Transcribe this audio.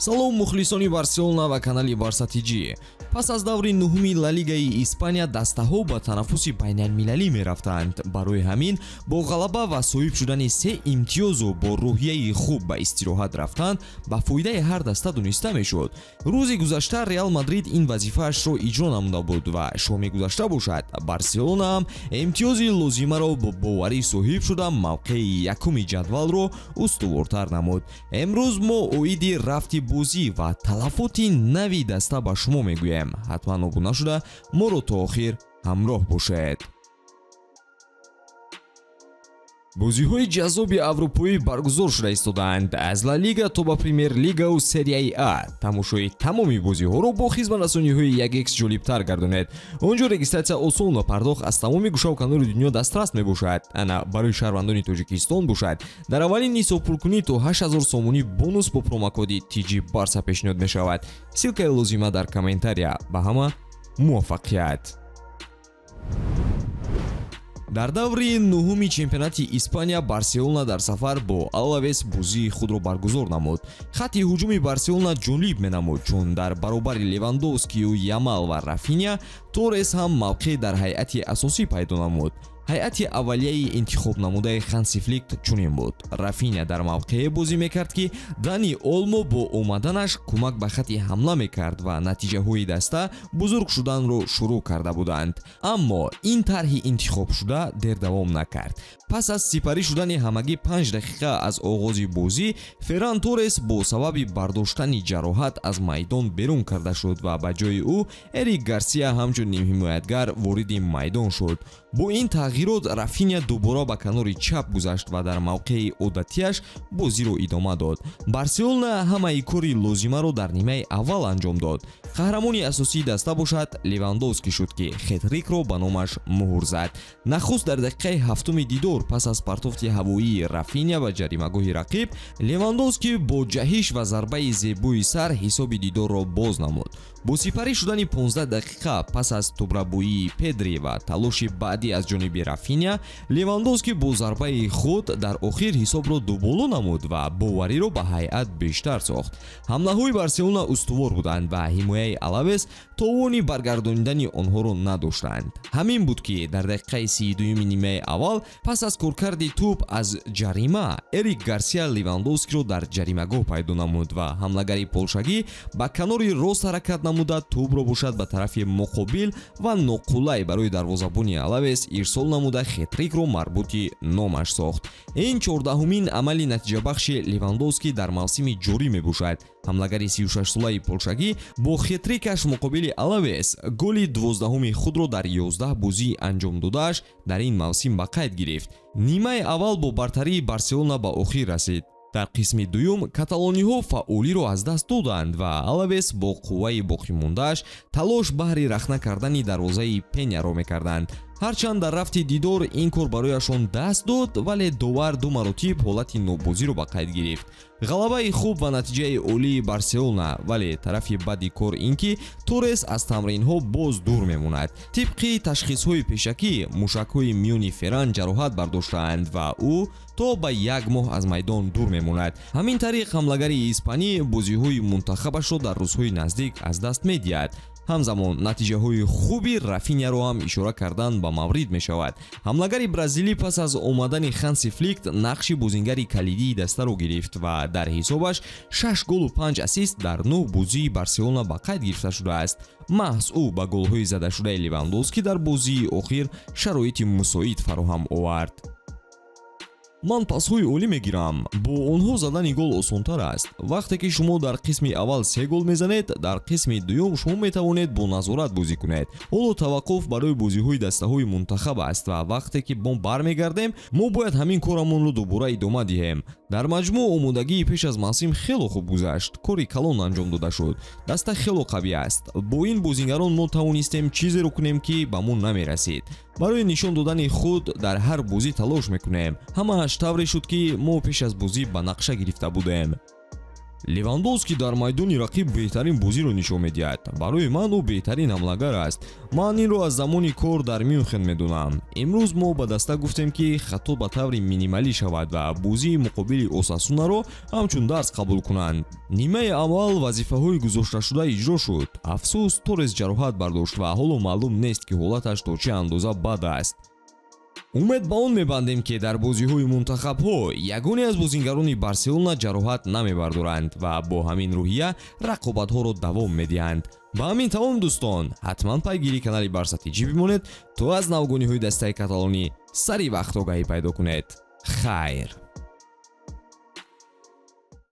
Салом мухлисони Барселона ва канали Барса TJ. Пас аз даври нуҳуми Ла Лигаи Испания дастаҳо ба танаффуси байналмилалӣ мерафтанд. Барои ҳамин бо ғалаба ва соҳиб шудани 3 имтиёзу бо рӯҳияи хуб ба истироҳат рафтан ба фоидаи ҳар даста дониста мешуд. Рӯзи гузашта Реал Мадрид ин вазифаашро иҷро намуда буд ва шоми гузашта бошад. Барселона ҳам имтиёзи лозимаро бо боварӣ соҳиб шуда мавқеи якуми ҷадвалро устувортар намуд. Имрӯз мо оиди рафти бозӣ ва талафоти нави даста ба шумо мегӯем. ҳатман обуна шуда моро то охир ҳамроҳ бошед. бозиҳои ҷаззоби аврупоӣ баргузор шуда истодаанд. Аз Ла Лига то ба Премер Лигау Серияи А. Тамошои тамоми бозиҳоро бо хизматрасониҳои 1x ҷолибтар гардонед. Онҷо регистратсия осон ва пардохт аз тамоми гӯшаву канори дунё дастрас мебошад. Ана барои шаҳрвандони Тоҷикистон бошад. Дар аввалин ҳисобпуркунӣ то 8000 сомони бонус бо промокоди TJBARCA пешниҳод мешавад. Силкаи лозима дар комментария. Ба ҳама муваффақият. Дар даври нуҳуми чемпионати Испания Барселона дар сафар бо Алавес бозии худро баргузор намуд. Хатти ҳуҷуми Барселона ҷолиб менамуд, чун дар баробари Левандовскию, Ямал ва Рафиня Торрес ҳам мавқеъ дар ҳайати асосӣ пайдо намуд. ҳайати аввалияи интихоб намудаи Ханси Флик чунин буд. Рафиня дар мавқеъ бозӣ мекард ки Дани Олмо бо омаданаш кӯмак ба хати ҳамла мекард ва натиҷаҳои даста бузург шуданро шурӯъ карда буданд. Аммо ин тарҳи интихобшуда дер давом накард. Пас аз сипарӣ шудани ҳамагӣ 5 дақиқа аз оғози бозӣ, Ферран Торрес бо сабаби бардоштани ҷароҳат аз майдон берун карда шуд ва ба ҷои ӯ Эрик Гарсия ҳамчун нимҳимоятгар вориди майдон шуд. Бо ин тағйирот Рафиня дубора ба канори чап гузашт ва дар мавқеи одатияш бозиро идома дод. Барселона ҳамаи кори лозимаро дар нимаи аввал анҷом дод. Қаҳрамони асосии даста бошад Левандовский шуд ки Хет-Трикро ба номаш муҳр зад. Нахуст дар дақиқаи ҳафтуми дидор пас аз партофти ҳавоии Рафиня ба ҷаримагоҳи рақиб, Левандовский бо ҷаҳиш ва зарбаи зебои сар ҳисоби дидорро боз намуд. Бо сипарӣ шудани 15 дақиқа пас аз тубрабӯии Педри ва талоши баъдӣ аз ҷониби Рафиня, Левандовский бо зарбаи худ дар охир ҳисобро дуболо намуд ва бовариро ба ҳайат бештар сохт. ҳамлаҳои Барселона устувор буданд ва ҳимояи Алавес товони баргардонидани онҳоро надоштанд. ҳамин буд ки дар дақиқаи 32-юми нимаи аввал пас аз коркарди тӯб аз ҷарима, Эрик Гарсия Левандовскиро дар ҷаримагоҳ пайдо намуд ва ҳамлагари полшагӣ ба канори рост ҳаракат намуда тӯбро бошад ба тарафи муқобил ва ноқулай барои дарвозабони Алавес ирсол намуда Хет-Трикро марбути номаш сохт. Ин 14-умин амали натиҷабахши Левандовский дар мавсими ҷорӣ мебошад. ҳамлагари 36-солаи полшагӣ бо Хет-Трикаш муқобили Алавес голи 12-уми худро дар 11 бозӣ анҷом додааш дар ин мавсим ба қайд гирифт. Нимаи аввал бо бартарии Барселона ба охир расид. Дар қисми дуюм каталониҳо фаъолиро аз даст доданд ва Алавес бо қувваи боқимондааш талош баҳри рахна кардани дарвозаи Пеняро мекарданд. ҳарчанд дар рафти дидор ин кор барояшон даст дод, вале довар ду маротиб ҳолати нобозиро ба қайд гирифт. ғалабаи хуб ва натиҷаи олии Барселона, вале тарафи бади кор ин ки Торрес аз тамринҳо боз дур мемонад. тибқи ташхисҳои пешакӣ, мушакҳои миёни Ферран ҷароҳат бардоштаанд ва ӯ то ба 1 моҳ аз майдон дур мемонад. ҳамин тариқ ҳамлагари испанӣ бозиҳои мунтахабашро дар рӯзҳои наздик аз даст медиҳад. ҳамзамон натиҷаҳои хуби Рафиняро ҳам ишора кардан ба маврид мешавад. ҳамлагари бразилӣ пас аз омадани Ханси Флик нақши бозингари калидии дастаро гирифт ва дар ҳисобаш 6 голу 5 ассист дар 9 бозии Барселона ба қайд гирифта шудааст. маҳз ӯ ба голҳои задашудаи Левандовский дар бозии охир шароити мусоид фароҳам овард. ман пасҳои олӣ мегирам. Бо онҳо задани гол осонтар аст. Вақте ки шумо дар қисми аввал 3 гол мезанед, дар қисми дуюм шумо метавонед бо назорат бозӣ кунед. Ҳоло таваққуф барои бозиҳои дастаҳои мунтахаб аст ва вақте ки мо бармегардем, мо бояд ҳамин корамонро дубора идома диҳем. Дар маҷмӯъ омодагии пеш аз мавсим хело хуб гузашт. Кори калон анҷом дода шуд. Даста хело қавӣ аст. Бо ин бозингарон мо тавонистем чизеро кунем ки ба мо намерасид. барои нишон додани худ дар ҳар бозӣ талош мекунем. ҳамааш тавре шуд ки мо пеш аз бозӣ ба нақша гирифта будем. левандовский дар майдони рақиб беҳтарин бозиро нишон медиҳад. барои ман ӯ беҳтарин ҳамлагар аст. ман инро аз замони кор дар мюнхен медонам. имрӯз мо ба даста гуфтем ки хато ба таври минималӣ шавад ва бозии муқобили осасунаро ҳамчун дарс қабул кунанд. нимаи аввал вазифаҳои гузошташуда иҷро шуд. афсӯс торес ҷароҳат бардошт ва ҳоло маълум нест ки ҳолаташ то чӣ андоза бад аст. умед ба он мебандем ки дар бозиҳои мунтахабҳо ягоне аз бозингарони барселона ҷароҳат намебардоранд ва бо ҳамин рӯҳия рақобатҳоро давом медиҳанд. ба ҳамин тамом дӯстон, ҳатман пайгири канали Барса TJ бимонед то аз навгониҳои дастаи каталонӣ сари вақт огаҳӣ пайдо кунед. хайр.